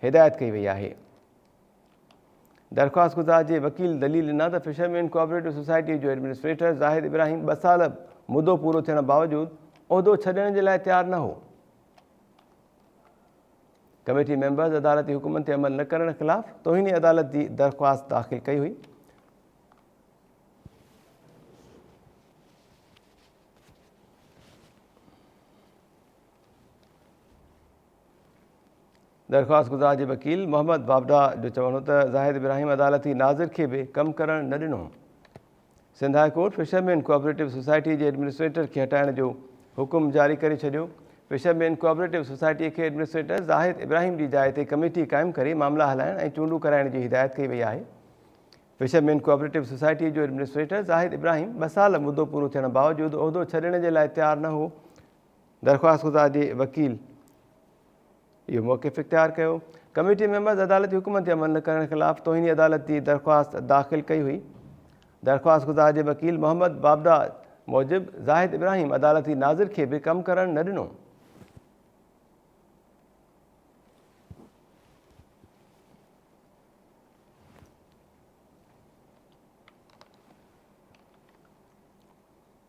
हिदायत कई वई आहे। दरख़्वास्त गुज़ार जे वकील दलील ॾिना त फिशरमैन कोऑपरेटिव सोसाइटी जो एडमिनिस्ट्रेटर ज़ाहिद इब्राहिम 2 साल मुदो पूरो थियण बावजूदि उहिदो छॾण जे लाइ तयारु न हो। कमेटी मेंबर्स अदालती हुकुमनि ते अमल न करण ख़िलाफ़ तौहीनी अदालत जी दरख़्वास्त दाख़िल कई हुई। दरख़्वास्त गुज़ार जे वकील मोहम्मद बाबडा जो चवणु हो त ज़ाहिद इब्राहिम अदालती नाज़िर खे बि कमु करणु न ॾिनो। Sindh high court fisherman cooperative society जे एडमिनिस्ट्रेटर खे हटाइण जो हुकुम जारी करे छॾियो। फिशरमैन कोऑपरेटिव सोसाइटी खे एडमिनिस्ट्रेटर ज़ाहिद इब्राहिम जी जाइ ते कमेटी क़ाइमु करे मामला हलाइण ऐं चूंडूं कराइण जी हिदायत कई वई आहे। फिशरमैन कोऑपरेटिव सोसाइटी जो एडमिनिस्ट्रेटर ज़ाहिद इब्राहिम 2 साल मुदो पूरो थियण बावजूदि उहिदो छॾण जे लाइ तयारु न हो। दरख़्वास्त गुज़ार जे वकील इहो मौक़िफ़ इख़्तियार कयो। कमेटी मेंबर्स अदालती हुकुमनि ते अमल न करण ख़िलाफ़ तौहीनी अदालत जी दरख़्वास्त दाख़िल कई हुई। दरख़्वास्त गुज़ार जे वकील मोहम्मद बाबडा मूजिबि ज़ाहिद इब्राहिम अदालती नाज़िर खे बि कमु करणु न ॾिनो।